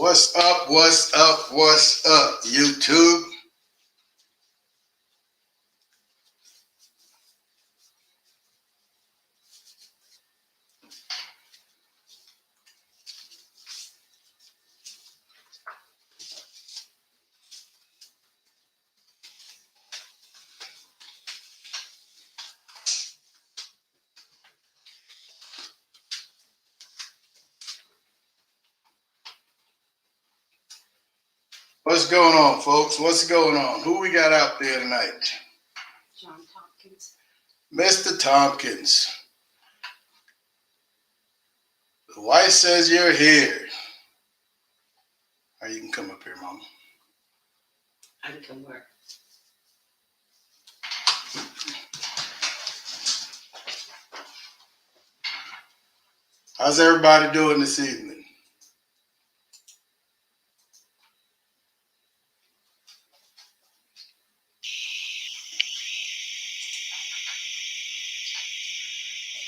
What's up? What's up? What's up, YouTube? What's going on, folks? What's going on? Who we got out there tonight? John Tompkins. Mr. Tompkins. The wife says you're here. Or you can come up here, Mama. I can come work. How's everybody doing this evening?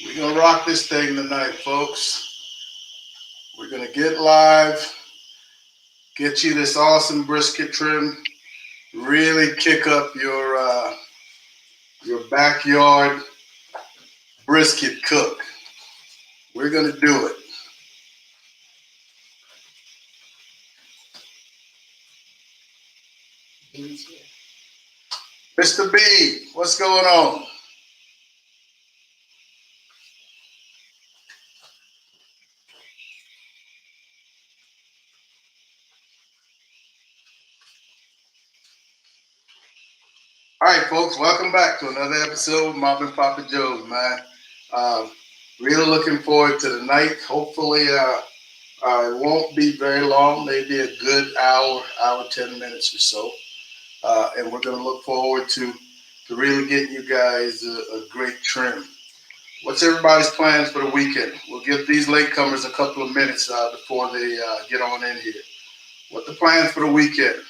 We're going to rock this thing tonight, folks. We're going to get live, get you this awesome brisket trim, really kick up your backyard brisket cook. We're going to do it. He's here. Mr. B, what's going on? All right, folks, welcome back to another episode of Mom and Papa Joe's, man. Really looking forward to the night. Hopefully, it won't be very long, maybe a good hour, 10 minutes or so. And we're going to look forward to really getting you guys a great trim. What's everybody's plans for the weekend? We'll give these latecomers a couple of minutes before they get on in here. What the plans for the weekend?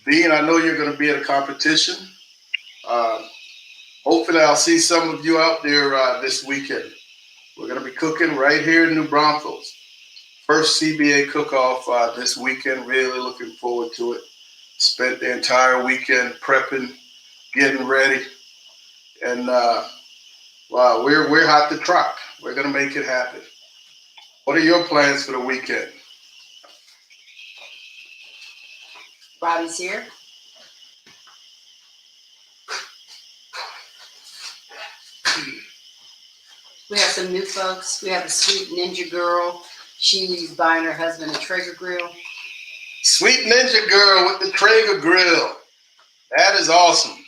Dean, I know you're going to be at a competition. Hopefully, I'll see some of you out there this weekend. We're going to be cooking right here in New Braunfels. First CBA cook-off this weekend. Really looking forward to it. Spent the entire weekend prepping, getting ready, and wow, we're hot to trot. We're going to make it happen. What are your plans for the weekend? Robbie's here. We have some new folks. We have a sweet ninja girl. She's buying her husband a Traeger grill. Sweet ninja girl with the Traeger grill. That is awesome.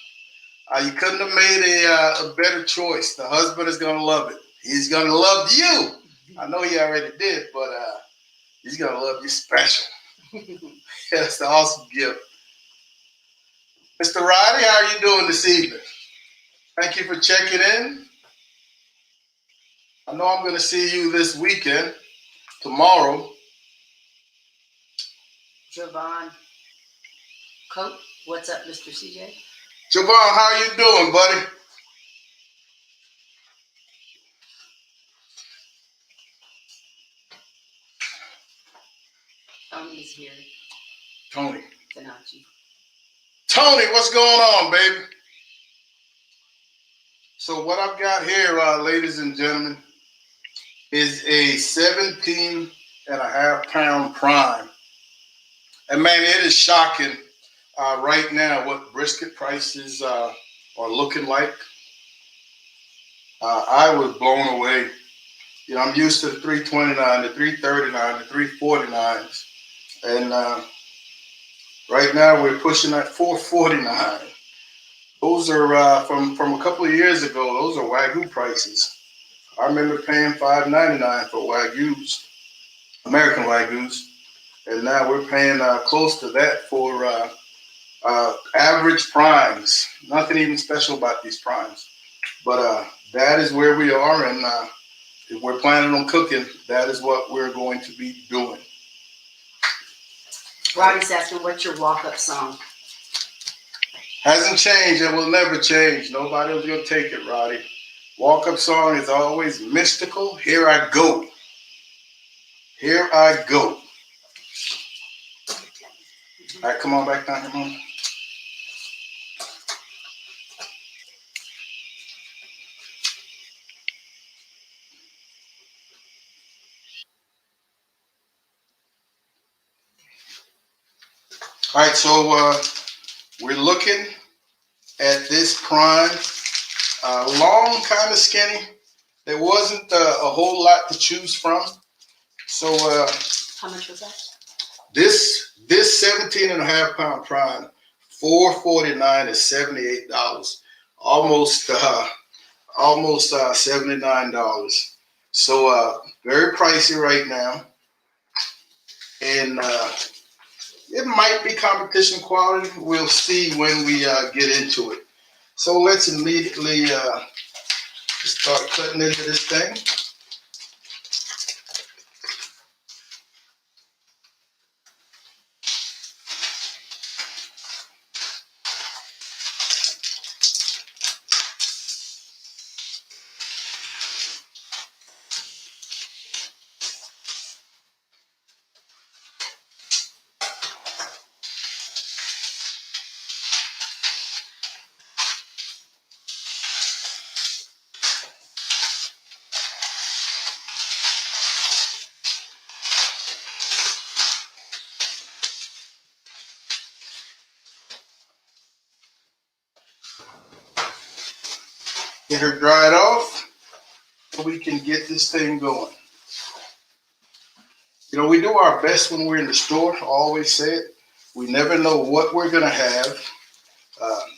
You couldn't have made a better choice. The husband is going to love it. He's going to love you. I know he already did, but he's going to love you special. That's the awesome gift. Mr. Roddy, how are you doing this evening? Thank you for checking in. I know I'm going to see you this weekend, tomorrow. Javon Coat. What's up, Mr. CJ? Javon, how are you doing, buddy? Tony's here. Tony. Tanachi. Tony, what's going on, baby? So what I've got here, ladies and gentlemen, is a 17.5-pound prime. And man, it is shocking right now what brisket prices are looking like. I was blown away. You know, I'm used to the 329, the 339, the 349s. And right now we're pushing at 449. Those are from a couple of years ago. Those are Wagyu prices. I remember paying $5.99 for Wagyus, American Wagyus, and now we're paying close to that for average primes. Nothing even special about these primes, but that is where we are, and if we're planning on cooking, that is what we're going to be doing. Robbie's asking, what's your walk-up song? Hasn't changed and will never change. Nobody was going to take it, Roddy. Walk-up song is always mystical. Here I go. Here I go. All right, come on back down here, Mom. All right, so we're looking at this prime. Long, kind of skinny. There wasn't a whole lot to choose from. So How much was that? this 17 and a half pound prime, $4.49 is $78. Almost $79. So very pricey right now. And it might be competition quality. We'll see when we get into it. So let's immediately start cutting into this thing. Get her dried off so we can get this thing going. You know, we do our best when we're in the store. I always say it. We never know what we're going to have.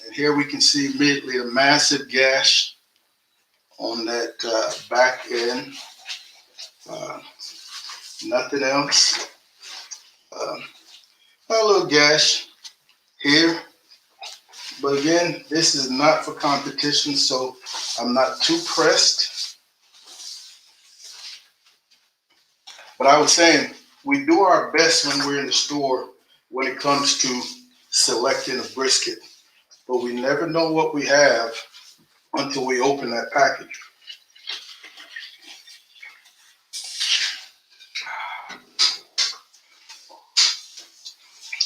And here we can see immediately a massive gash on that back end. Nothing else. A little gash here. But again, this is not for competition, so I'm not too pressed. But I was saying, we do our best when we're in the store when it comes to selecting a brisket. But we never know what we have until we open that package.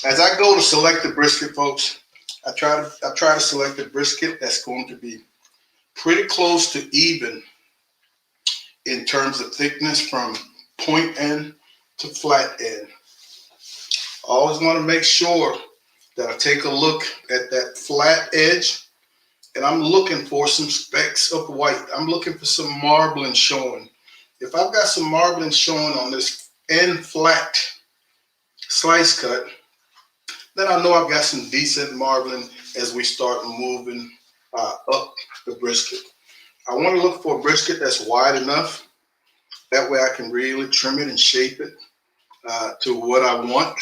As I go to select the brisket, folks, I try to select a brisket that's going to be pretty close to even in terms of thickness from point end to flat end. I always want to make sure that I take a look at that flat edge, and I'm looking for some specks of white. I'm looking for some marbling showing. If I've got some marbling showing on this end flat slice cut, then I know I've got some decent marbling as we start moving up the brisket. I want to look for a brisket that's wide enough. That way I can really trim it and shape it to what I want.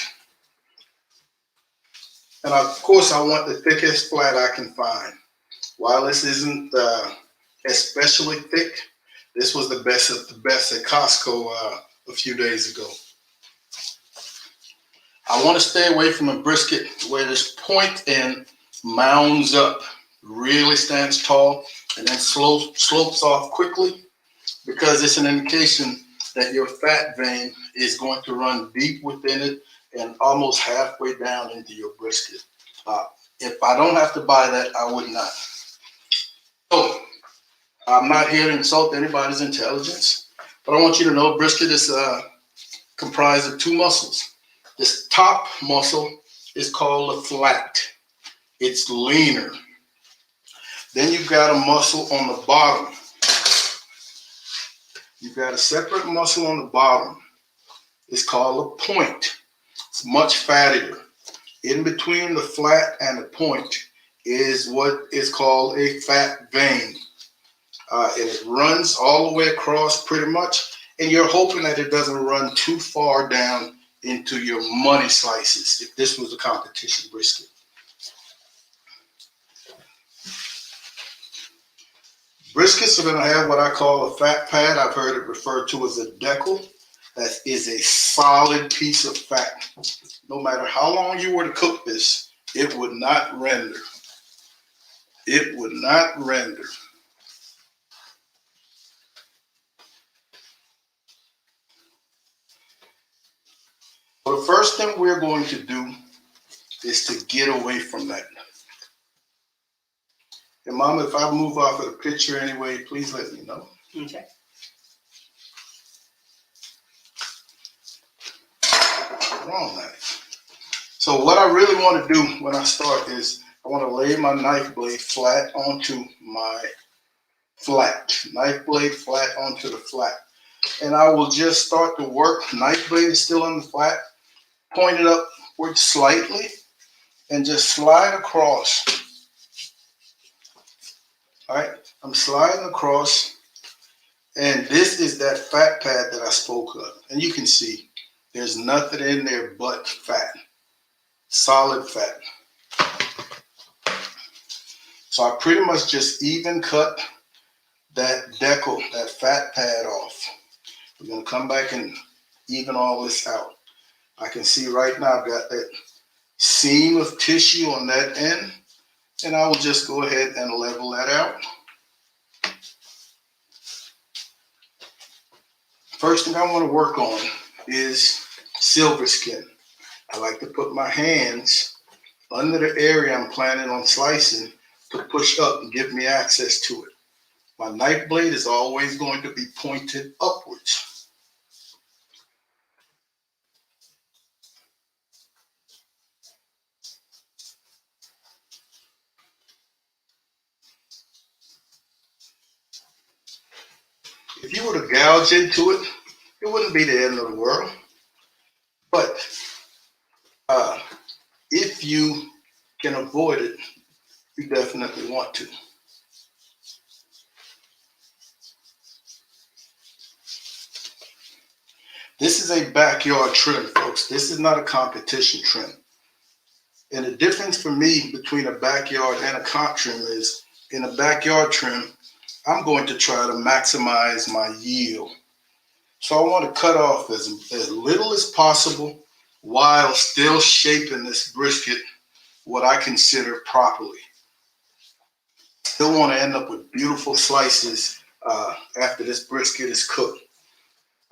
And of course, I want the thickest flat I can find. While this isn't especially thick, this was the best of the best at Costco a few days ago. I want to stay away from a brisket where this point end mounds up, really stands tall, and then slopes off quickly, because it's an indication that your fat vein is going to run deep within it and almost halfway down into your brisket. If I don't have to buy that, I would not. So I'm not here to insult anybody's intelligence, but I want you to know brisket is comprised of two muscles. This top muscle is called the flat. It's leaner. Then you've got a muscle on the bottom. You've got a separate muscle on the bottom. It's called a point. It's much fattier. In between the flat and the point is what is called a fat vein. And it runs all the way across pretty much. And you're hoping that it doesn't run too far down into your money slices if this was a competition brisket. Briskets are going to have what I call a fat pad. I've heard it referred to as a decal. That is a solid piece of fat. No matter how long you were to cook this, it would not render. It would not render. So the first thing we're going to do is to get away from that. And Mama, if I move off of the picture anyway, please let me know. Okay. Wrong knife. So what I really want to do when I start is I want to lay my knife blade flat onto my flat. Knife blade flat onto the flat. And I will just start to work. Knife blade is still on the flat. Point it upward slightly and just slide across. All right, I'm sliding across, and this is that fat pad that I spoke of. And you can see there's nothing in there but fat, solid fat. So I pretty much just even cut that decal, that fat pad off. We're gonna come back and even all this out. I can see right now I've got that seam of tissue on that end, and I will just go ahead and level that out. First thing I want to work on is silver skin. I like to put my hands under the area I'm planning on slicing to push up and give me access to it. My knife blade is always going to be pointed upwards. If you were to gouge into it, it wouldn't be the end of the world. But if you can avoid it, you definitely want to. This is a backyard trim, folks. This is not a competition trim. And the difference for me between a backyard and a comp trim is in a backyard trim, I'm going to try to maximize my yield. So I want to cut off as little as possible while still shaping this brisket what I consider properly. Still want to end up with beautiful slices after this brisket is cooked.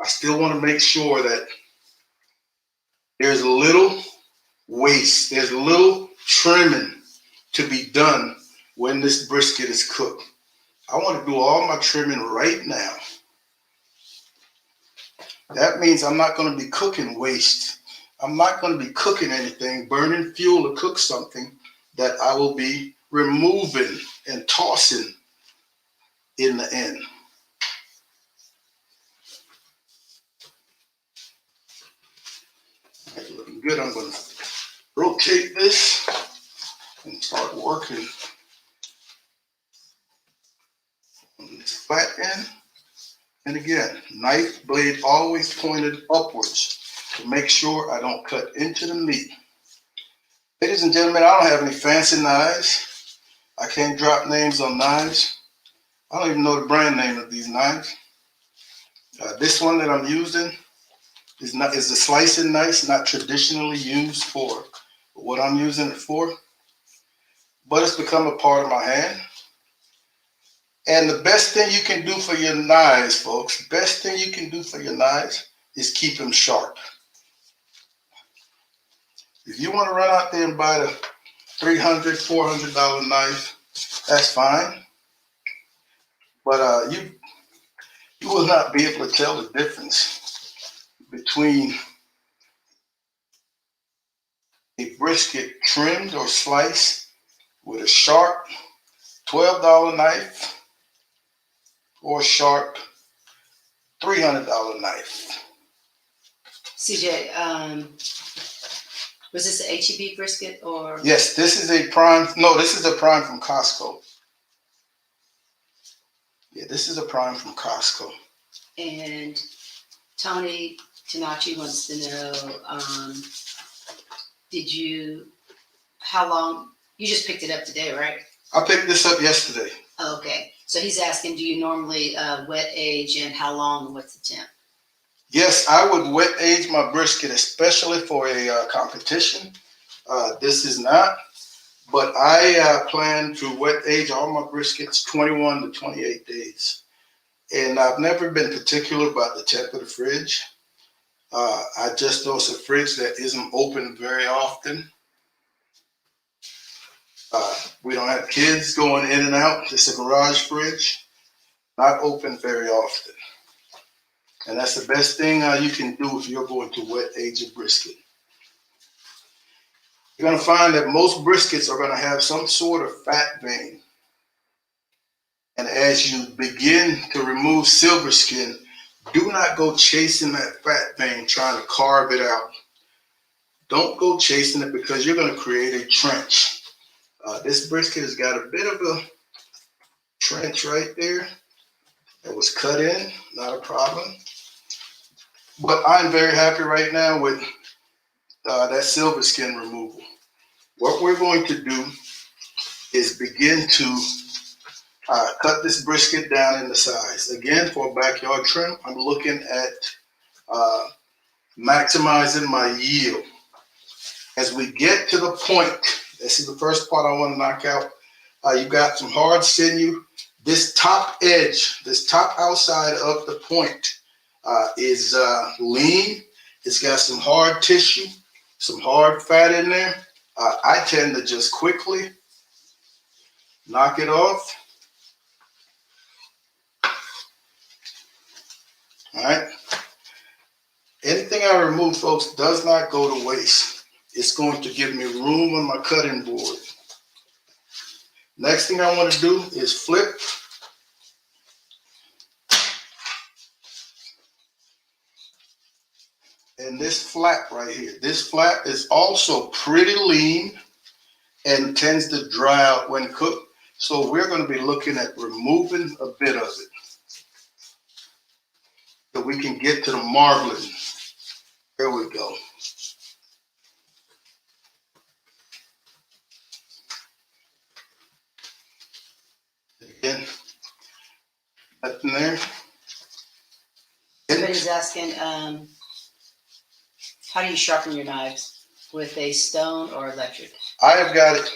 I still want to make sure that there's little waste, there's little trimming to be done when this brisket is cooked. I want to do all my trimming right now. That means I'm not going to be cooking waste. I'm not going to be cooking anything, burning fuel to cook something that I will be removing and tossing in the end. That's looking good. I'm going to rotate this and start working on this flat end. And again, knife blade always pointed upwards to make sure I don't cut into the meat. Ladies and gentlemen, I don't have any fancy knives. I can't drop names on knives. I don't even know the brand name of these knives. This one that I'm using is a slicing knife, not traditionally used for what I'm using it for, but it's become a part of my hand. And the best thing you can do for your knives, folks, best thing you can do for your knives is keep them sharp. If you want to run out there and buy the $300, $400 knife, that's fine. But you will not be able to tell the difference between a brisket trimmed or sliced with a sharp $12 knife or a sharp $300 knife. CJ, was this an HEB brisket or? Yes, this is a prime. No, this is a prime from Costco. Yeah, this is a prime from Costco. And Tony Tanachi wants to know, how long, you just picked it up today, right? I picked this up yesterday. Okay, so he's asking, do you normally wet age and how long and what's the temp? Yes, I would wet age my brisket, especially for a competition. This is not, but I plan to wet age all my briskets 21 to 28 days. And I've never been particular about the temp of the fridge. I just know it's a fridge that isn't open very often. We don't have kids going in and out. It's a garage fridge, not open very often. And that's the best thing you can do if you're going to wet age a brisket. You're going to find that most briskets are going to have some sort of fat vein. And as you begin to remove silver skin, do not go chasing that fat vein trying to carve it out. Don't go chasing it because you're going to create a trench. This brisket has got a bit of a trench right there that was cut in, not a problem. But I'm very happy right now with that silver skin removal. What we're going to do is begin to cut this brisket down in the size. Again, for a backyard trim, I'm looking at maximizing my yield. As we get to the point, this is the first part I want to knock out. You've got some hard sinew. This top edge, this top outside of the point is lean. It's got some hard tissue, some hard fat in there. I tend to just quickly knock it off. All right. Anything I remove, folks, does not go to waste. It's going to give me room on my cutting board. Next thing I want to do is flip. And this flap right here, this flap is also pretty lean and tends to dry out when cooked. So we're going to be looking at removing a bit of it so we can get to the marbling. There we go. Again, nothing there. Somebody's asking, how do you sharpen your knives? With a stone or electric? I have got it.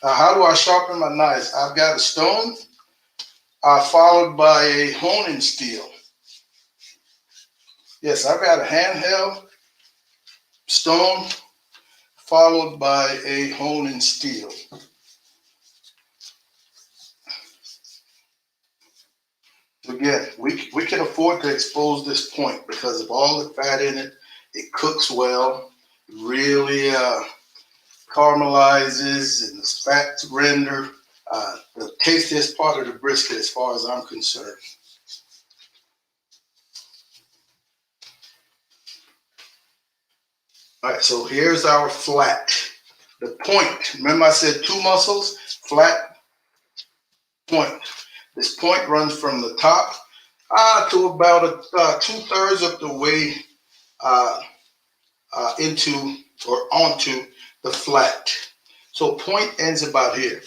How do I sharpen my knives? I've got a stone followed by a honing steel. Yes, I've got a handheld stone followed by a honing steel. Again, we can afford to expose this point because of all the fat in it. It cooks well, really caramelizes, and the fats render. The tastiest part of the brisket as far as I'm concerned. All right, so here's our flat. The point, remember I said two muscles, flat, point. This point runs from the top to about 2/3 of the way into or onto the flat. So point ends about here.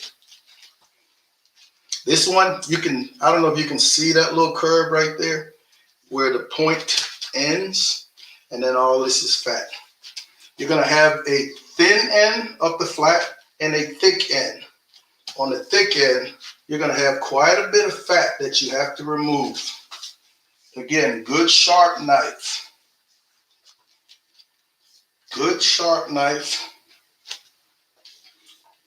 This one, I don't know if you can see that little curve right there where the point ends, and then all this is fat. You're gonna have a thin end of the flat and a thick end. On the thick end, you're gonna have quite a bit of fat that you have to remove. Again, good sharp knife. Good sharp knife.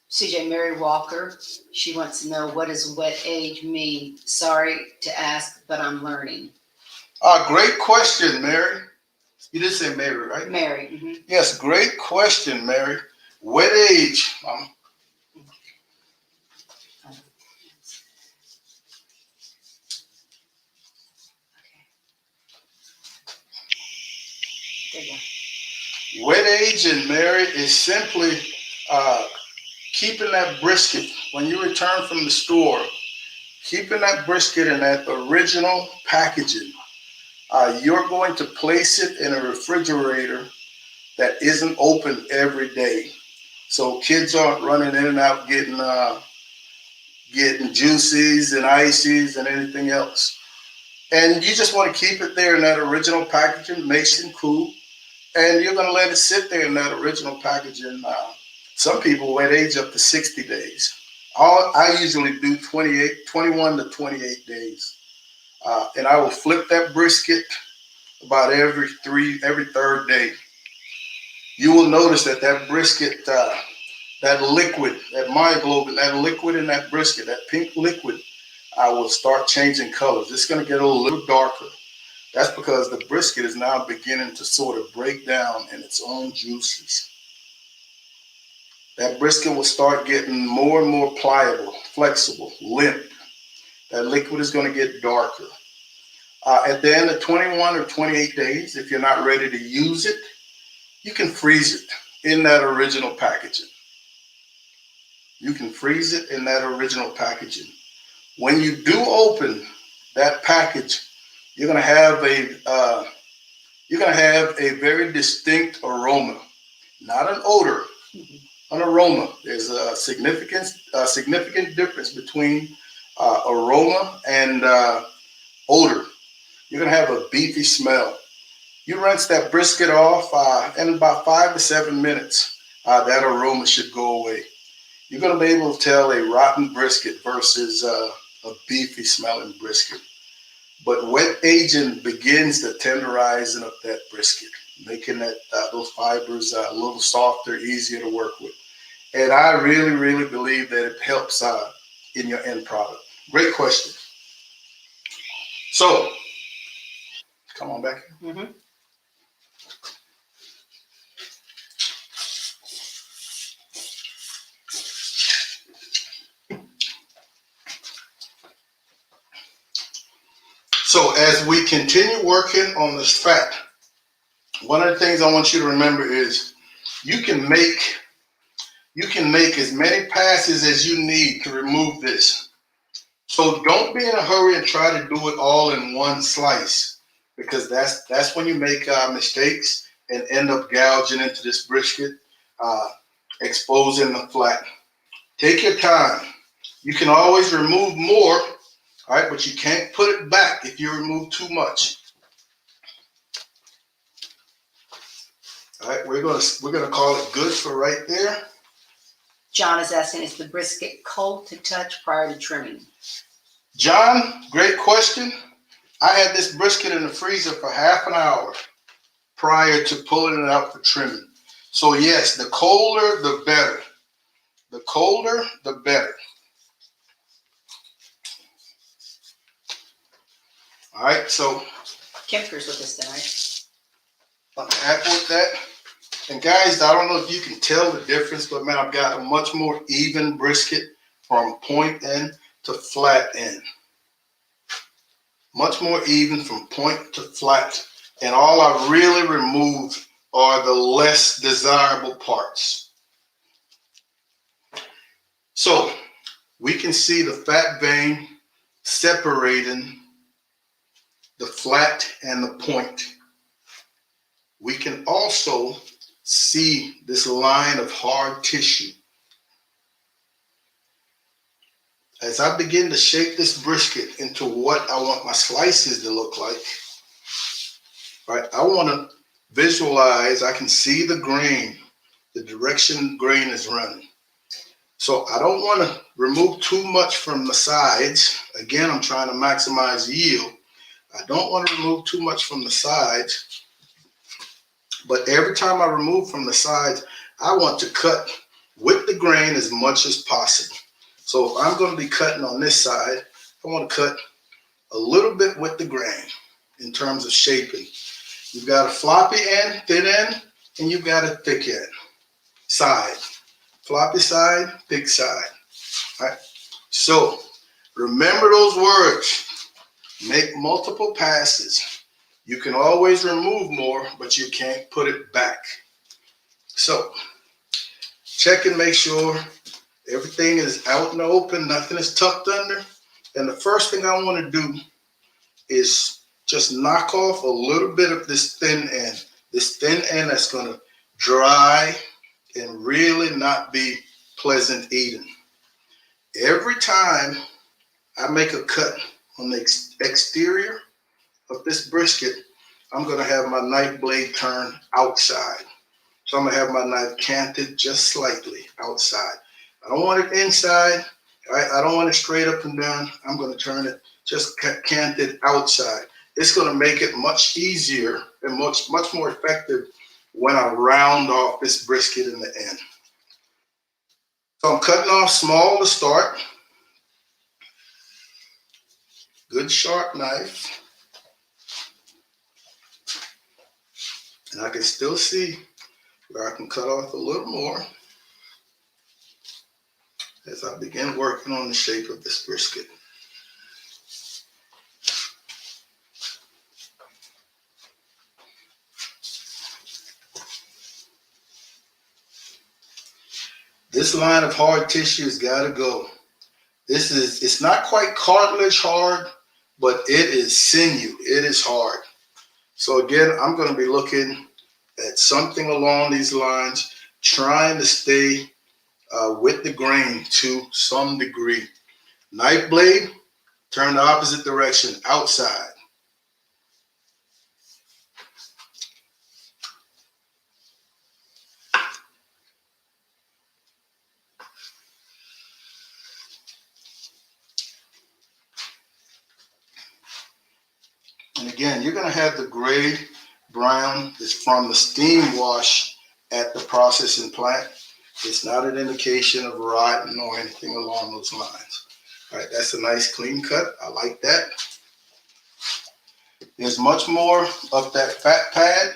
CJ Mary Walker, she wants to know, what does wet age mean? Sorry to ask, but I'm learning. Great question, Mary. You did say Mary, right? Mary. Mm-hmm. Yes, great question, Mary. Wet age. There you go. Wet aging, Mary, is simply keeping that brisket, when you return from the store, keeping that brisket in that original packaging. You're going to place it in a refrigerator that isn't open every day. So kids aren't running in and out getting juices and ices and anything else. And you just want to keep it there in that original packaging, makes it cool. And you're going to let it sit there in that original packaging. Some people wet age up to 60 days. I usually do 21 to 28 days. And I will flip that brisket about every third day. You will notice that brisket that liquid, that myoglobin, that liquid in that brisket, that pink liquid, I will start changing colors. It's going to get a little darker. That's because the brisket is now beginning to sort of break down in its own juices. That brisket will start getting more and more pliable, flexible, limp. That liquid is going to get darker. At the end of 21 or 28 days, if you're not ready to use it, you can freeze it in that original packaging. You can freeze it in that original packaging. When you do open that package, you're going to have a very distinct aroma, not an odor, an aroma. There's a significant difference between aroma and odor. You're going to have a beefy smell. You rinse that brisket off, in about 5 to 7 minutes, that aroma should go away. You're going to be able to tell a rotten brisket versus a beefy smelling brisket. But wet aging begins the tenderizing of that brisket, making those fibers a little softer, easier to work with. And I really, really believe that it helps in your end product. Great question. So, come on back here. Mm-hmm. So as we continue working on this fat, one of the things I want you to remember is you can make as many passes as you need to remove this. So don't be in a hurry and try to do it all in one slice, because that's when you make mistakes and end up gouging into this brisket, exposing the flat. Take your time. You can always remove more, all right, but you can't put it back if you remove too much. All right, we're gonna call it good for right there. John is asking, is the brisket cold to touch prior to trimming? John, great question. I had this brisket in the freezer for half an hour prior to pulling it out for trimming. So yes, the colder, the better. The colder, the better. All right, so Kemper's with us tonight. I'm happy with that. And guys, I don't know if you can tell the difference, but man, I've got a much more even brisket from point end to flat end. Much more even from point to flat. And all I really removed are the less desirable parts. So we can see the fat vein separating the flat and the point. We can also see this line of hard tissue. As I begin to shape this brisket into what I want my slices to look like, right, I want to visualize, I can see the grain, the direction the grain is running. So I don't want to remove too much from the sides. Again, I'm trying to maximize yield. I don't want to remove too much from the sides, but every time I remove from the sides, I want to cut with the grain as much as possible. So if I'm going to be cutting on this side, I want to cut a little bit with the grain in terms of shaping. You've got a floppy end, thin end, and you've got a thick end, side. Floppy side, thick side. All right. So remember those words. Make multiple passes. You can always remove more, but you can't put it back. So check and make sure everything is out in the open, nothing is tucked under. And the first thing I want to do is just knock off a little bit of this thin end that's going to dry and really not be pleasant eating. Every time I make a cut on the exterior of this brisket, I'm going to have my knife blade turn outside. So I'm going to have my knife canted just slightly outside. I don't want it inside. I don't want it straight up and down. I'm going to turn it just canted outside. It's going to make it much easier and much more effective when I round off this brisket in the end. So I'm cutting off small to start. Good sharp knife. And I can still see where I can cut off a little more as I begin working on the shape of this brisket. This line of hard tissue has got to go. It's not quite cartilage hard, but it is sinew. It is hard. So again, I'm going to be looking at something along these lines, trying to stay with the grain to some degree. Knife blade, turn the opposite direction, outside. And again, you're going to have the gray brown that's from the steam wash at the processing plant. It's not an indication of rotting or anything along those lines. All right, that's a nice clean cut. I like that. There's much more of that fat pad.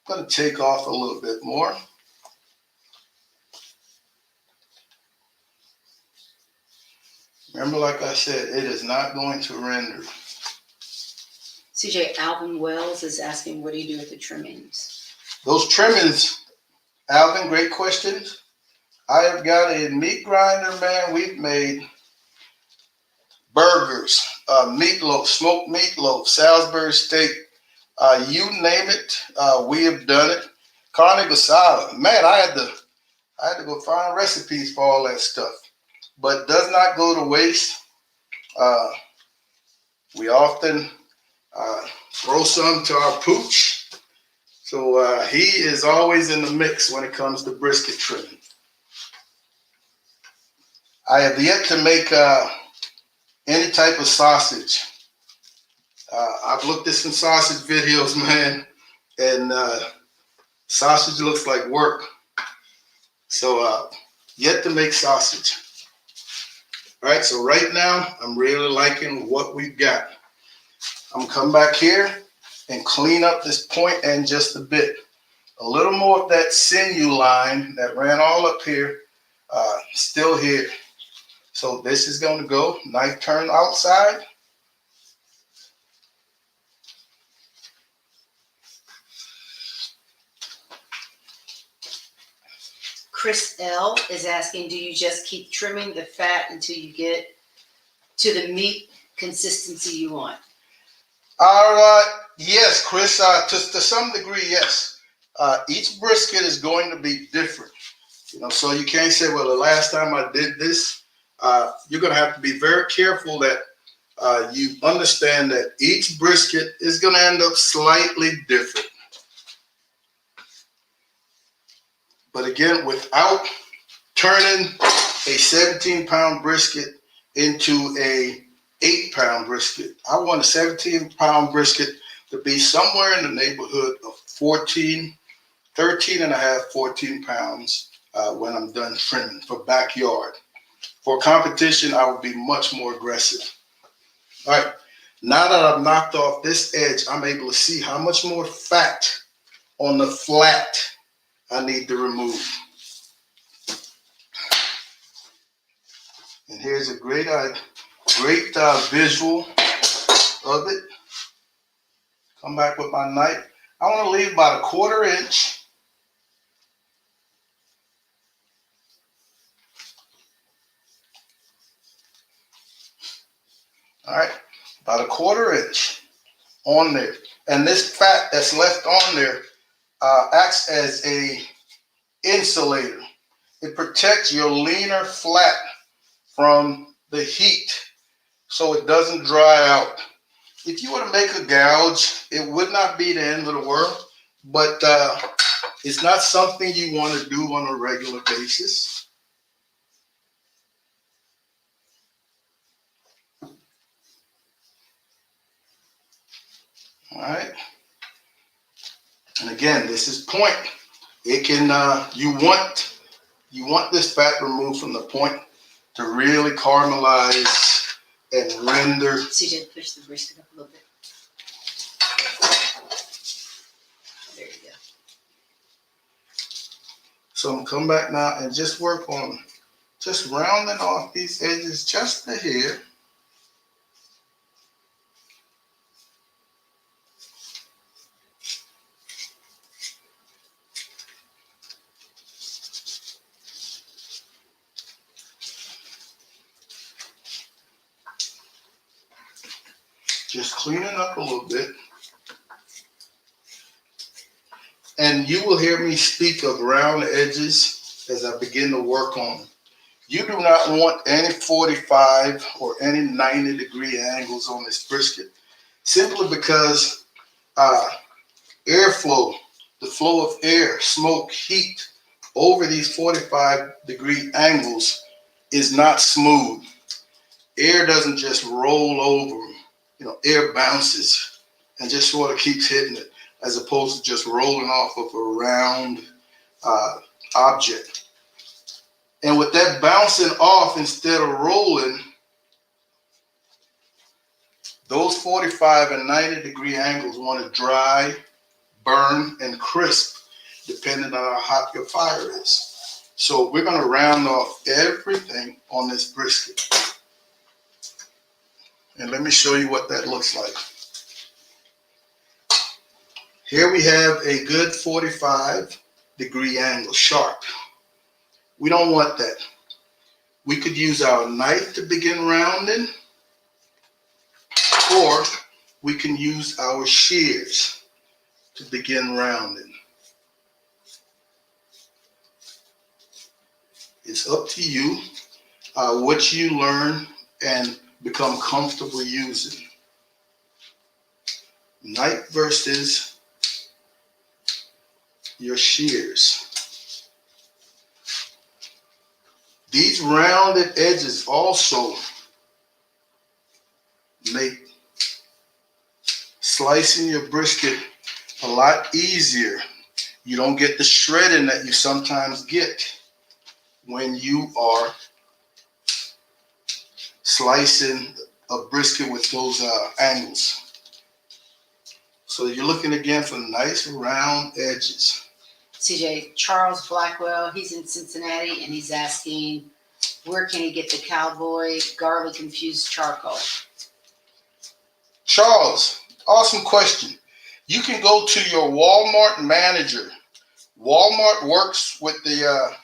I'm going to take off a little bit more. Remember, like I said, it is not going to render. CJ, Alvin Wells is asking, what do you do with the trimmings? Those trimmings, Alvin, great questions. I have got a meat grinder, man. We've made burgers, meatloaf, smoked meatloaf, Salisbury steak, you name it, we have done it. Carne asada, man, I had to go find recipes for all that stuff, but does not go to waste. We often throw some to our pooch, so he is always in the mix when it comes to brisket trimming. I have yet to make any type of sausage. I've looked at some sausage videos, man, and sausage looks like work. So yet to make sausage. All right, so right now I'm really liking what we've got. I'm gonna come back here and clean up this point end just a bit. A little more of that sinew line that ran all up here, still here. So this is gonna go, knife turn outside. Chris L. is asking, do you just keep trimming the fat until you get to the meat consistency you want? Yes, Chris, to some degree, yes. Each brisket is going to be different. So you can't say, well, the last time I did this, you're going to have to be very careful that you understand that each brisket is going to end up slightly different. But again, without turning a 17-pound brisket into a 8-pound brisket, I want a 17-pound brisket to be somewhere in the neighborhood of 13 and a half, 14 pounds when I'm done trimming for backyard. For competition, I would be much more aggressive. All right, now that I've knocked off this edge, I'm able to see how much more fat on the flat I need to remove. And here's a great visual of it. Come back with my knife. I want to leave about a 1/4 inch. All right, about a 1/4 inch on there. And this fat that's left on there acts as a insulator. It protects your leaner flat from the heat so it doesn't dry out. If you were to make a gouge, it would not be the end of the world, but it's not something you want to do on a regular basis. All right. And again, this is point. It can, you want You want this fat removed from the point to really caramelize and render. CJ, push the brisket up a little bit. There you go. So I'm gonna come back now and just work on just rounding off these edges just a hair. Just cleaning up a little bit. And you will hear me speak of round edges as I begin to work on them. You do not want any 45 or any 90-degree angles on this brisket, simply because airflow, the flow of air, smoke, heat over these 45-degree angles is not smooth. Air doesn't just roll over, air bounces and just sort of keeps hitting it, as opposed to just rolling off of a round object. And with that bouncing off instead of rolling, those 45 and 90-degree angles want to dry, burn, and crisp, depending on how hot your fire is. So we're going to round off everything on this brisket. And let me show you what that looks like. Here we have a good 45-degree angle, sharp. We don't want that. We could use our knife to begin rounding, or we can use our shears to begin rounding. It's up to you what you learn and become comfortable using. Knife versus your shears. These rounded edges also make slicing your brisket a lot easier. You don't get the shredding that you sometimes get when you are slicing a brisket with those angles. So you're looking again for nice round edges. CJ, Charles Blackwell, he's in Cincinnati, and he's asking, where can he get the cowboy garlic infused charcoal? Charles, awesome question. You can go to your Walmart manager. Walmart works with the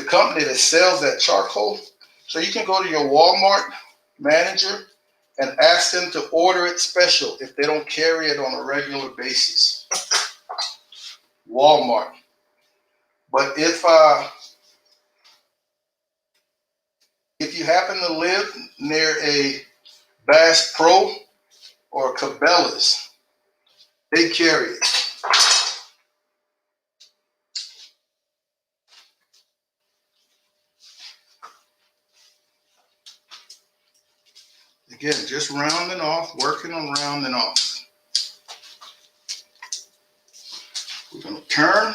company that sells that charcoal. So you can go to your Walmart manager and ask them to order it special if they don't carry it on a regular basis. Walmart. But if you happen to live near a Bass Pro or Cabela's, they carry it. Again, just rounding off, working on rounding off. We're going to turn.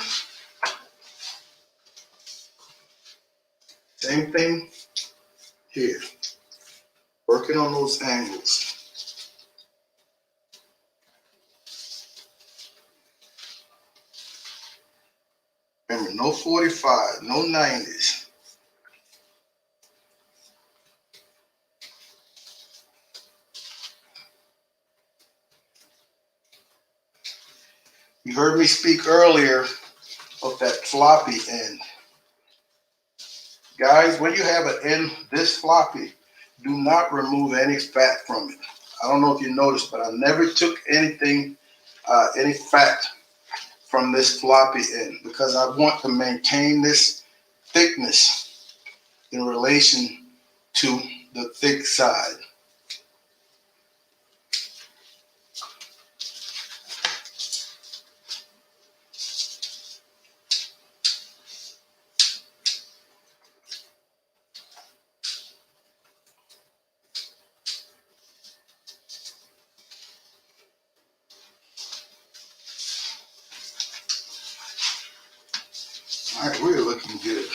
Same thing here. Working on those angles. Remember, no 45, no 90s. You heard me speak earlier of that floppy end. Guys, when you have an end this floppy, do not remove any fat from it. I don't know if you noticed, but I never took anything, any fat from this floppy end, because I want to maintain this thickness in relation to the thick side. All right, we're looking good.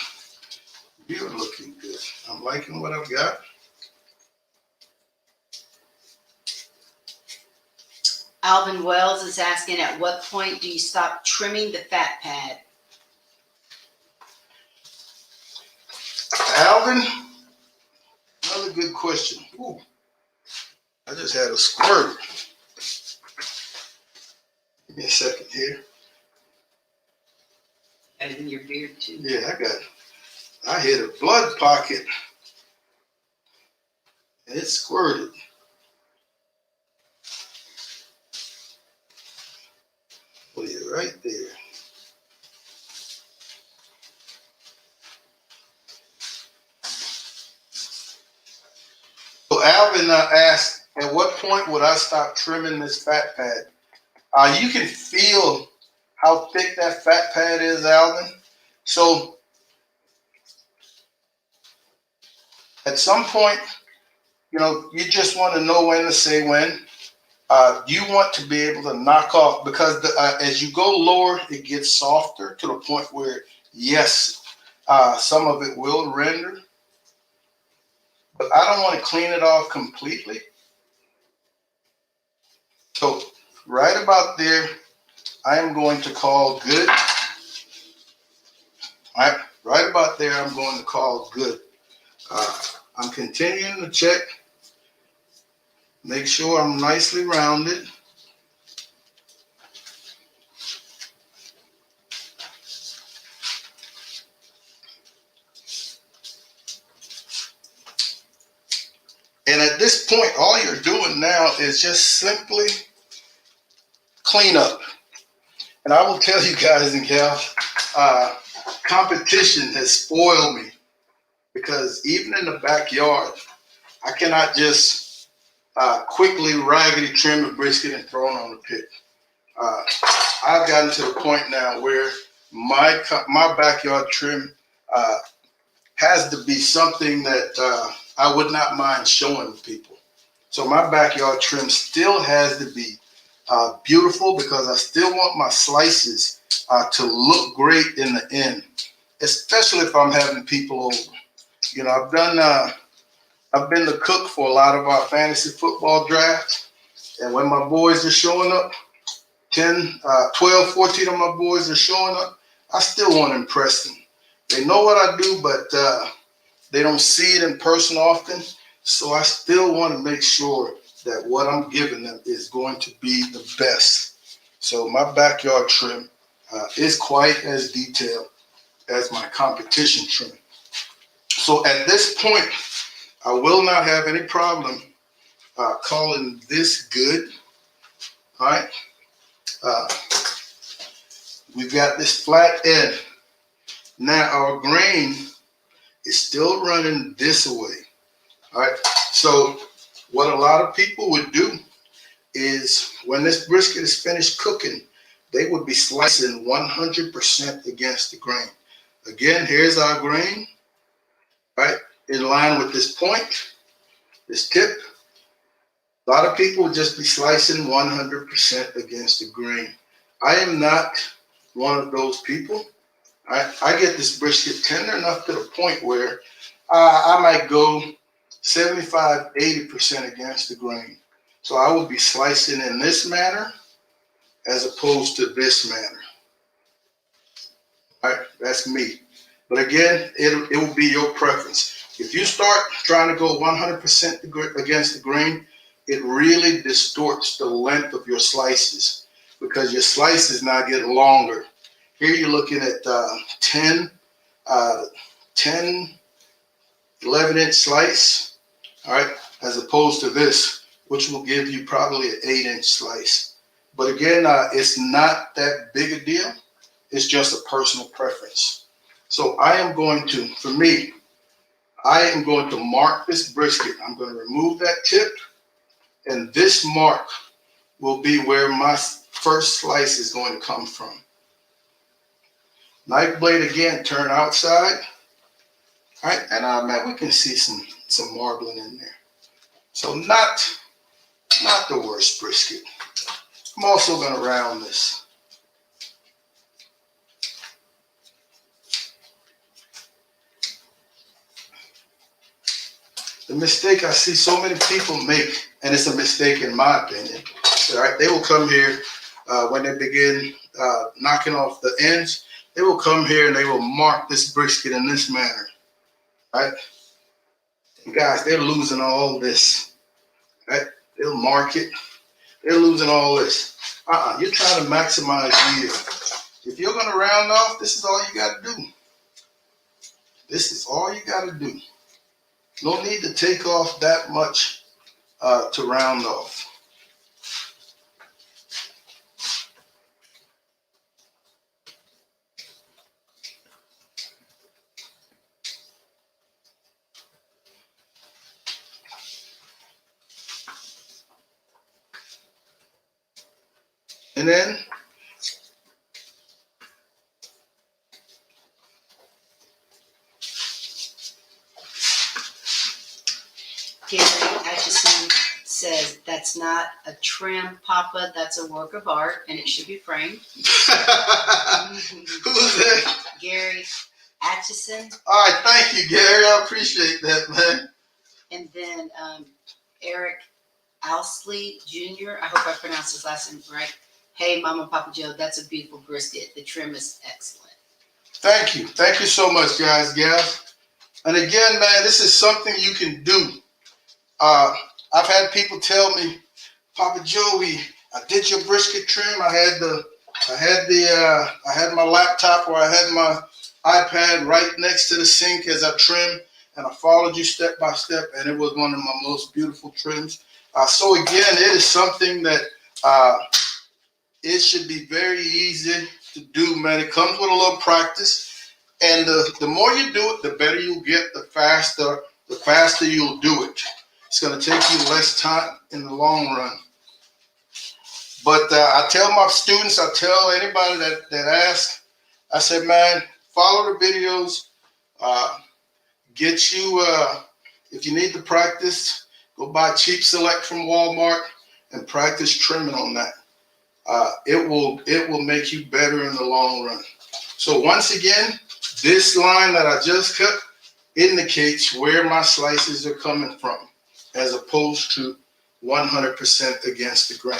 You're looking good. I'm liking what I've got. Alvin Wells is asking, at what point do you stop trimming the fat pad? Alvin, another good question. Ooh, I just had a squirt. Give me a second here. And in your beard too. Yeah, I hit a blood pocket and it squirted. Put it right there. So Alvin asked, at what point would I stop trimming this fat pad? You can feel how thick that fat pad is, Alvin. So at some point, you just want to know when to say when. You want to be able to knock off, because as you go lower, it gets softer to the point where, yes, some of it will render, but I don't want to clean it off completely. So right about there, I am going to call good. Right about there, I'm going to call good. I'm continuing to check, make sure I'm nicely rounded. And at this point, all you're doing now is just simply clean up. And I will tell you guys and gals, competition has spoiled me, because even in the backyard, I cannot just quickly raggedy trim a brisket and throw it on the pit. I've gotten to the point now where my backyard trim has to be something that I would not mind showing people. So my backyard trim still has to be beautiful, because I still want my slices to look great in the end, especially if I'm having people over. I've been the cook for a lot of our fantasy football drafts, and when my boys are showing up, 10, 12, 14 of my boys are showing up, I still want to impress them. They know what I do, but they don't see it in person often, so I still want to make sure that what I'm giving them is going to be the best. So my backyard trim is quite as detailed as my competition trim. So at this point, I will not have any problem calling this good. All right. We've got this flat end. Now our grain is still running this way. All right. So what a lot of people would do is, when this brisket is finished cooking, they would be slicing 100% against the grain. Again, here's our grain, right, in line with this point, this tip. A lot of people would just be slicing 100% against the grain. I am not one of those people. I get this brisket tender enough to the point where I might go 75, 80% against the grain. So I will be slicing in this manner as opposed to this manner. All right, that's me. But again, it will be your preference. If you start trying to go 100% against the grain, it really distorts the length of your slices, because your slices now get longer. Here you're looking at 10, 11-inch slice, all right, as opposed to this, which will give you probably an 8-inch slice. But again, it's not that big a deal. It's just a personal preference. So I am going to mark this brisket. I'm going to remove that tip, and this mark will be where my first slice is going to come from. Knife blade again, turn outside. All right, and man, we can see some marbling in there. So not the worst brisket. I'm also going to round this. the mistake I see so many people make, and it's a mistake in my opinion. All right, they will come here when they begin knocking off the ends. They will come here and they will mark this brisket in this manner. Right, and guys, they're losing all this. Right, they'll mark it. They're losing all this. You're trying to maximize yield. If you're going to round off, this is all you got to do. This is all you got to do. No need to take off that much to round off. And then Gary Atchison says that's not a trim, Papa. That's a work of art, and it should be framed. Who's that? Gary Atchison. All right, thank you, Gary. I appreciate that, man. And then Eric Alsley Jr. I hope I pronounced his last name right. Hey, Mama, Papa Joe, that's a beautiful brisket. The trim is excellent. Thank you. Thank you so much, guys, gals. And again, man, this is something you can do. I've had people tell me, Papa Joey, I did your brisket trim. I had my laptop or I had my iPad right next to the sink as I trimmed, and I followed you step by step, and it was one of my most beautiful trims. So again, it is something that it should be very easy to do, man. It comes with a little practice, and the more you do it, the better you'll get. The faster you'll do it. It's going to take you less time in the long run. But I tell my students, I tell anybody that asks, I said, man, follow the videos. Get you, if you need to practice, go buy Cheap Select from Walmart and practice trimming on that. It will make you better in the long run. So once again, this line that I just cut indicates where my slices are coming from, as opposed to 100% against the grain.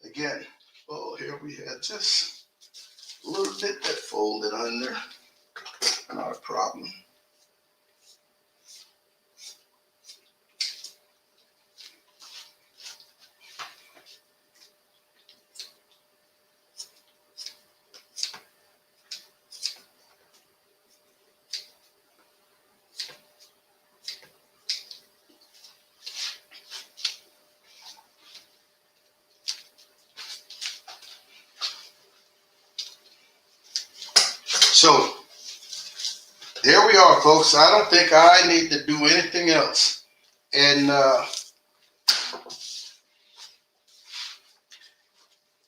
Again, oh, here we had just a little bit that folded under. Not a problem. So there we are, folks. I don't think I need to do anything else. And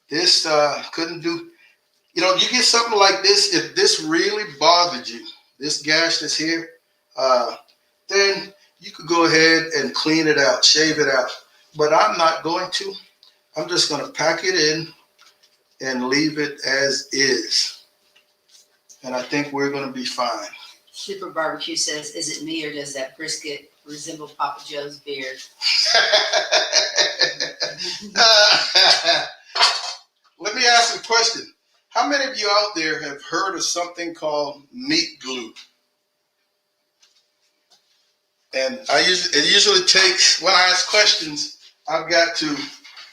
this couldn't do, you get something like this. If this really bothered you, this gash that's here, then you could go ahead and clean it out, shave it out. But I'm not going to. I'm just going to pack it in and leave it as is. And I think we're going to be fine. Super Barbecue says, is it me or does that brisket resemble Papa Joe's beard? Let me ask a question. How many of you out there have heard of something called meat glue? And it usually takes, when I ask questions, I've got to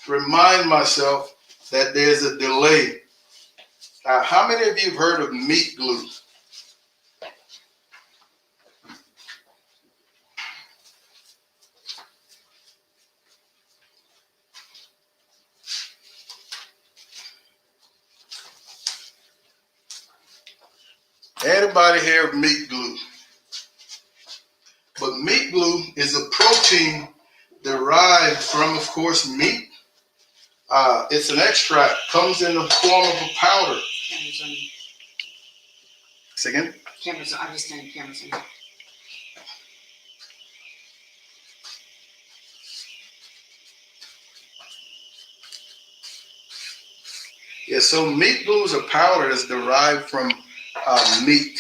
remind myself that there's a delay. How many of you have heard of meat glue? Anybody hear of meat glue? But meat glue is a protein derived from, of course, meat. It's an extract, comes in the form of a powder. Cameras on you. Say again? Cameras on. I'm just turning cameras on you. Yeah, so meat glue is a powder that's derived from meat.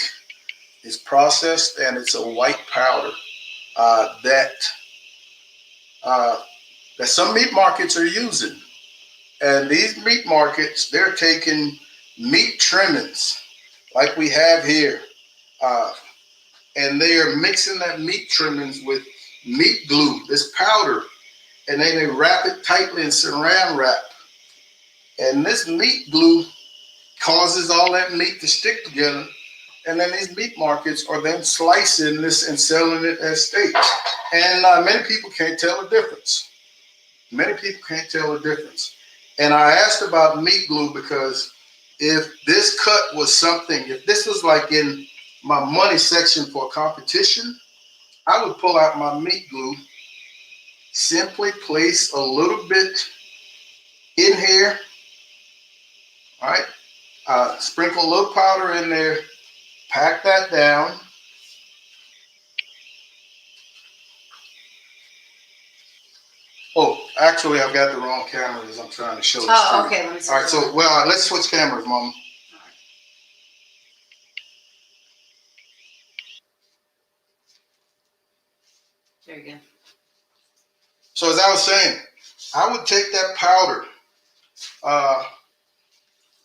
It's processed and it's a white powder that uh, that some meat markets are using. And these meat markets, they're taking meat trimmings like we have here, uh, and they are mixing that meat trimmings with meat glue, this powder, and then they wrap it tightly in saran wrap. And this meat glue causes all that meat to stick together. And then these meat markets are then slicing this and selling it as steaks. And many people can't tell the difference. Many people can't tell the difference. And I asked about meat glue because if this cut was something, if this was like in my money section for competition, I would pull out my meat glue, simply place a little bit in here, all right? Sprinkle a little powder in there, pack that down. Oh, actually, I've got the wrong camera as I'm trying to show this. Oh, okay. Let me see. All right, so, well, let's switch cameras, Mama. There you go. So as I was saying, I would take that powder, uh,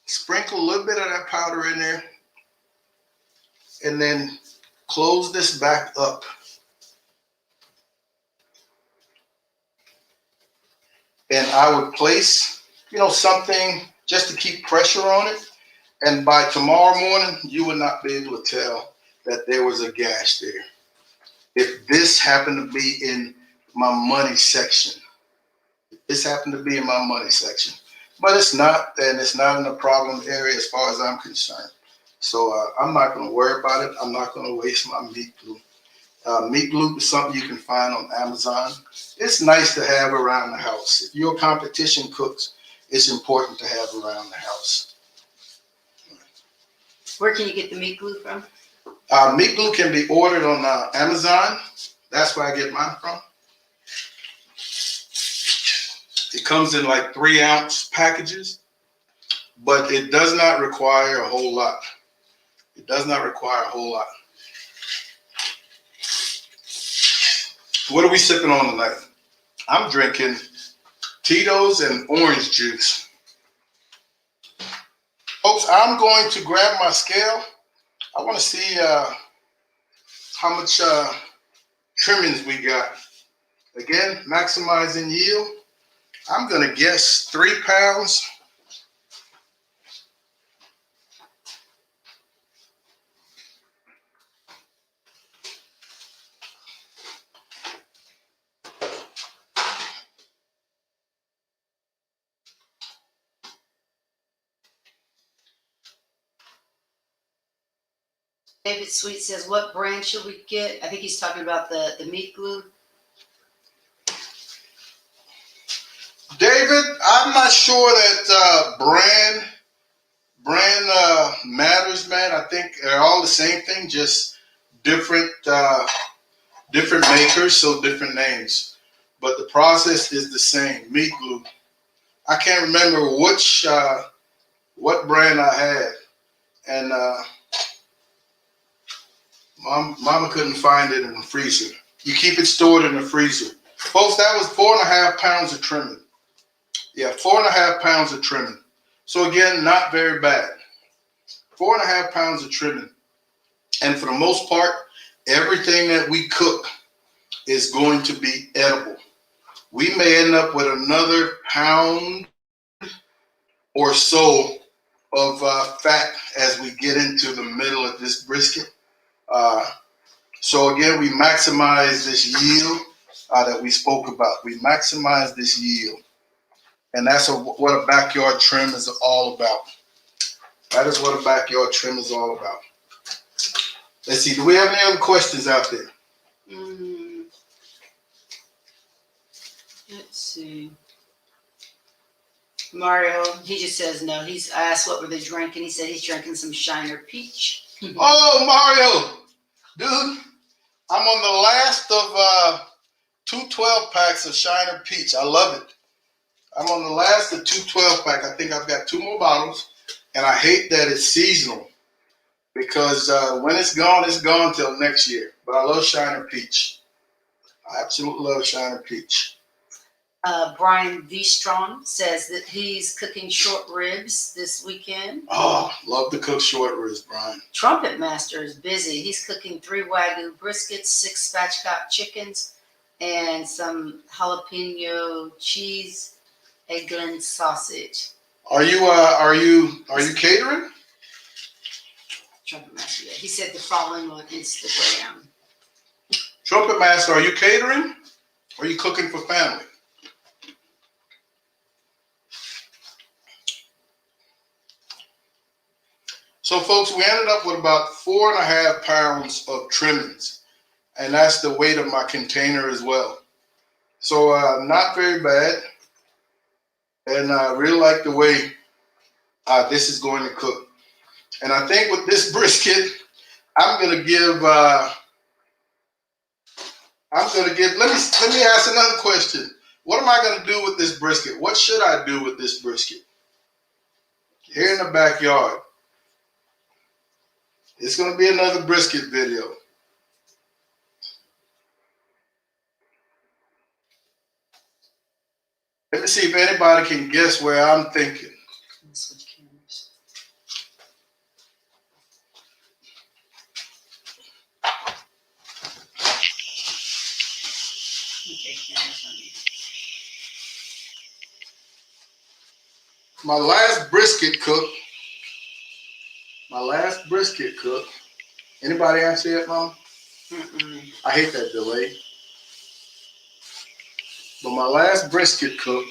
sprinkle a little bit of that powder in there, and then close this back up. And I would place, something just to keep pressure on it. And by tomorrow morning, you would not be able to tell that there was a gash there. If this happened to be in my money section, this happened to be in my money section. But it's not, and it's not in the problem area as far as I'm concerned. So I'm not going to worry about it. I'm not going to waste my meat glue. Meat glue is something you can find on Amazon. It's nice to have around the house. If you're a competition cook, it's important to have around the house. Where can you get the meat glue from? Meat glue can be ordered on Amazon. That's where I get mine from. It comes in like 3-ounce packages, but it does not require a whole lot. It does not require a whole lot. What are we sipping on tonight? I'm drinking Tito's and orange juice. Folks, I'm going to grab my scale. I want to see how much trimmings we got. Again, maximizing yield. I'm going to guess 3 pounds. David Sweet says, what brand should we get? I think he's talking about the meat glue. David, I'm not sure that brand matters, man. I think they're all the same thing, just different different makers, so different names. But the process is the same. Meat glue. I can't remember what brand I had, and Mama couldn't find it in the freezer. You keep it stored in the freezer, folks. That was 4.5 pounds of trimming. Yeah, 4.5 pounds of trimming. So again, not very bad. 4.5 pounds of trimming, and for the most part, everything that we cook is going to be edible. We may end up with another pound or so of fat as we get into the middle of this brisket. So again, we maximize this yield that we spoke about. We maximize this yield. And that's what a backyard trim is all about. That is what a backyard trim is all about. Let's see, do we have any other questions out there? Let's see. Mario, he just says no. I asked what were they drinking. He said he's drinking some Shiner Peach. Oh, Mario, dude, I'm on the last of 2 12-packs of Shiner Peach. I love it. I'm on the last of 2 12-pack. I think I've got 2 more bottles, and I hate that it's seasonal. because when it's gone till next year. But I love Shiner Peach. I absolutely love Shiner Peach. Brian Vistron says that he's cooking short ribs this weekend. Oh, love to cook short ribs, Brian. Trumpet Master is busy. He's cooking 3 Wagyu briskets, 6 spatchcock chickens, and some jalapeno cheese eggland sausage. Are you catering? Trumpet Master, yeah. He said to follow him on Instagram. Trumpet Master, are you catering? Or are you cooking for family? So, folks, we ended up with about 4.5 pounds of trimmings, and that's the weight of my container as well. So, not very bad, and I really like the way this is going to cook. And I think with this brisket, I'm gonna give. Let me ask another question. What am I gonna do with this brisket? What should I do with this brisket? Here in the backyard. It's going to be another brisket video. Let me see if anybody can guess where I'm thinking. Switch cameras. Okay, cameras on you. My last brisket cook. Anybody answer it, Mom? I hate that delay. But my last brisket cook,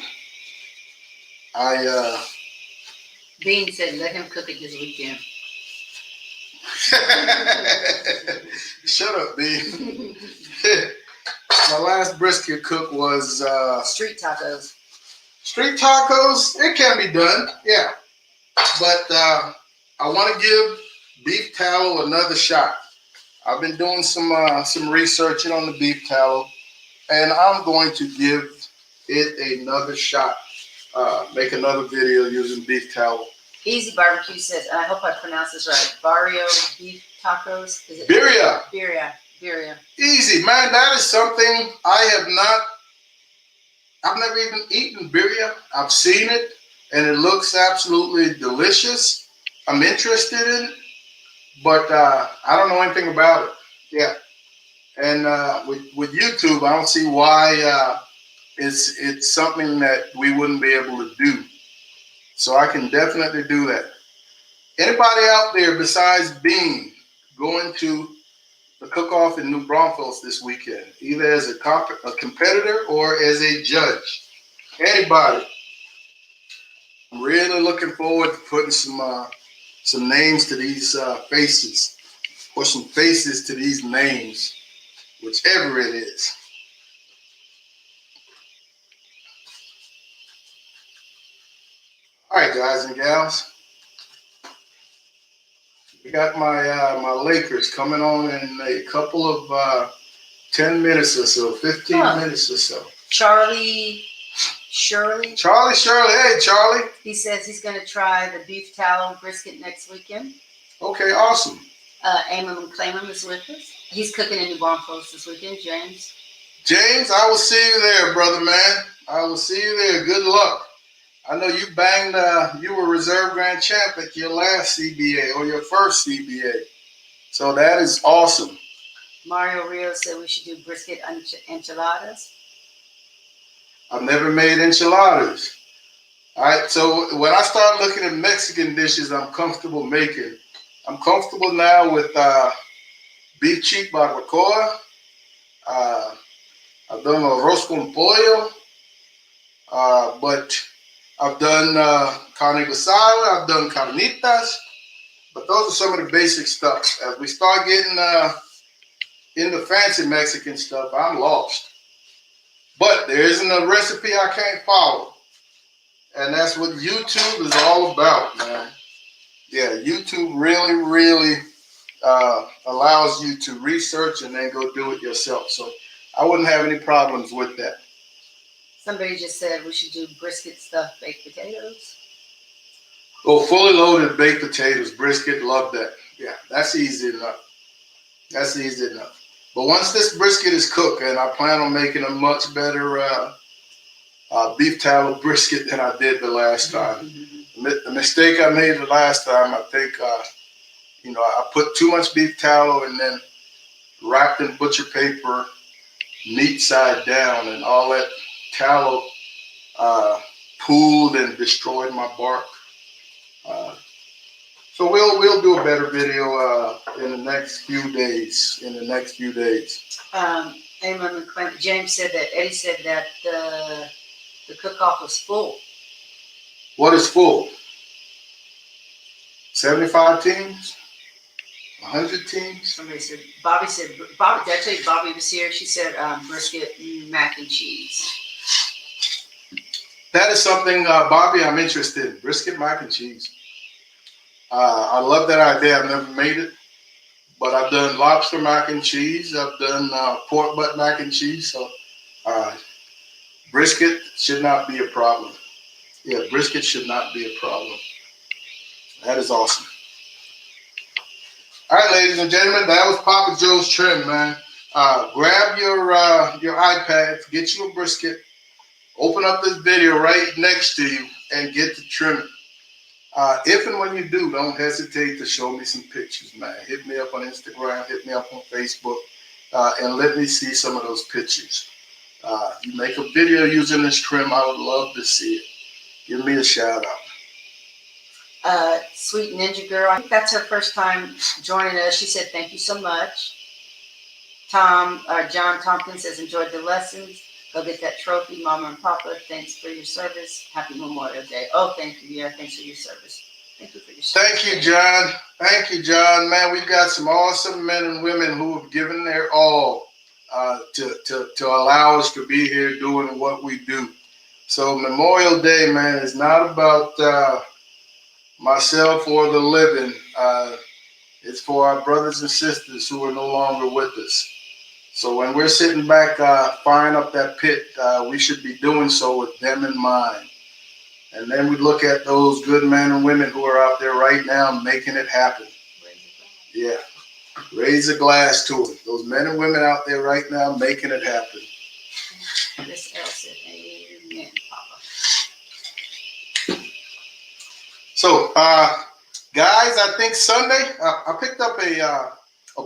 Bean said, let him cook it this weekend. Shut up, B. My last brisket cook was street tacos. Street tacos, it can be done, yeah. But I want to give beef tallow another shot. I've been doing some researching on the beef tallow, and I'm going to give it another shot. Make another video using beef tallow. Easy Barbecue says, and I hope I pronounce this right, Barrio beef tacos. Is it Birria. Birria. Easy, man. That is something I've never even eaten birria. I've seen it, and it looks absolutely delicious. I'm interested in it, but I don't know anything about it. Yeah, and with YouTube, I don't see why it's something that we wouldn't be able to do. So I can definitely do that. Anybody out there besides Bean going to the cook-off in New Braunfels this weekend, either as a competitor or as a judge? Anybody? I'm really looking forward to putting some names to these faces, or some faces to these names, whichever it is. All right, guys and gals. We got my Lakers coming on in a couple of 10 minutes or so, 15 minutes or so. Shirley. Hey, Charlie. He says he's going to try the beef tallow brisket next weekend. Okay, awesome. Amon Clayman is with us. He's cooking in New Braunfels this weekend, James. James, I will see you there, brother man. I will see you there. Good luck. I know you banged, you were reserve grand champ at your last CBA or your first CBA. So that is awesome. Mario Rio said we should do brisket enchiladas. I've never made enchiladas. All right, so when I start looking at Mexican dishes I'm comfortable making, I'm comfortable now with beef cheek barbacoa. I've done arroz con pollo, but I've done carne asada, I've done carnitas, but those are some of the basic stuff. As we start getting into fancy Mexican stuff, I'm lost. But there isn't a recipe I can't follow. And that's what YouTube is all about, man. Yeah, YouTube really allows you to research and then go do it yourself. So I wouldn't have any problems with that. Somebody just said we should do brisket stuffed baked potatoes. Oh, fully loaded baked potatoes, brisket, love that. Yeah, that's easy enough. That's easy enough. But once this brisket is cooked, and I plan on making a much better beef tallow brisket than I did the last time. The mistake I made the last time, I think, I put too much beef tallow and then wrapped in butcher paper, meat side down, and all that tallow pooled and destroyed my bark. Uh, so we'll do a better video in the next few days. Amen. James said that Eddie said that the cook-off was full. What is full? 75 teams? 100 teams? Somebody said, Bobby, did I tell you Bobby was here? She said brisket, mac and cheese. That is something, Bobby, I'm interested in. Brisket, mac and cheese. I love that idea. I've never made it, but I've done lobster mac and cheese. I've done pork butt mac and cheese. So brisket should not be a problem. Yeah, brisket should not be a problem. That is awesome. All right, ladies and gentlemen, that was Papa Joe's trim, man. Grab your iPads, get you a brisket, open up this video right next to you, and get the trimming. If and when you do, don't hesitate to show me some pictures, man. Hit me up on Instagram, hit me up on Facebook, and let me see some of those pictures. You make a video using this trim, I would love to see it. Give me a shout out. Sweet Ninja Girl, I think that's her first time joining us. She said, thank you so much. John Tompkins says, enjoyed the lessons. Go get that trophy, Mama and Papa. Thanks for your service. Happy Memorial Day. Oh, thank you. Yeah, thanks for your service. Thank you for your service. Thank you, John. Thank you, John. Man, we've got some awesome men and women who have given their all to allow us to be here doing what we do. So Memorial Day, man, is not about myself or the living. It's for our brothers and sisters who are no longer with us. So when we're sitting back firing up that pit, we should be doing so with them in mind. And then we look at those good men and women who are out there right now making it happen. Yeah. Raise a glass to them. Those men and women out there right now making it happen. Miss L said, amen, Papa. So, guys, I think Sunday, I picked up a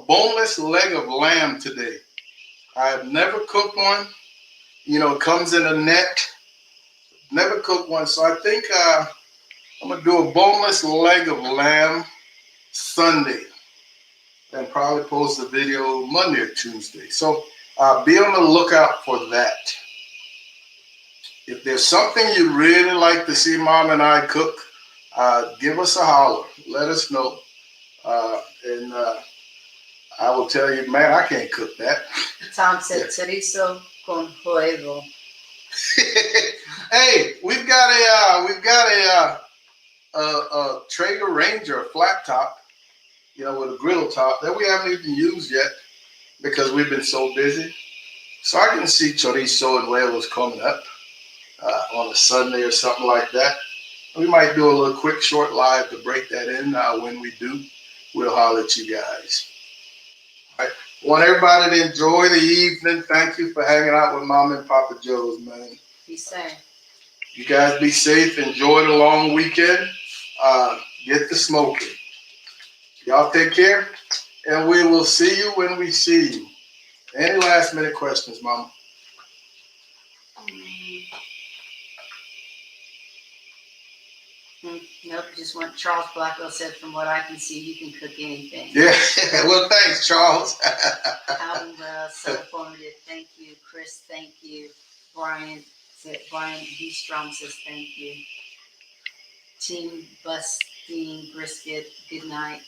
boneless leg of lamb today. I've never cooked one. You know, it comes in a net. Never cooked one. So I think I'm going to do a boneless leg of lamb Sunday. And probably post a video Monday or Tuesday. So be on the lookout for that. If there's something you'd really like to see Mom and I cook, give us a holler. Let us know. And I will tell you, man, I can't cook that. Tom said, chorizo con huevo. Hey, we've got a Traeger Ranger, a flat top, you know, with a griddle top that we haven't even used yet because we've been so busy. So I can see chorizo and huevos coming up on a Sunday or something like that. We might do a little quick short live to break that in. When we do, we'll holler at you guys. All right. Want everybody to enjoy the evening. Thank you for hanging out with Mom and Papa Joe's, man. Be safe. You guys be safe. Enjoy the long weekend. Get the smoking. Y'all take care. And we will see you when we see you. Any last minute questions, Mama? Nope, just what Charles Blackwell said, from what I can see, you can cook anything. Yeah, well, thanks, Charles. Alvin Burrows, so informative. Thank you. Chris, thank you. Brian B. Strong says thank you. Team Busting Brisket, good night.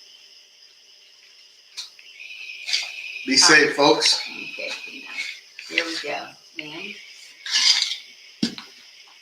Be safe, folks. Okay, good night. There we go. And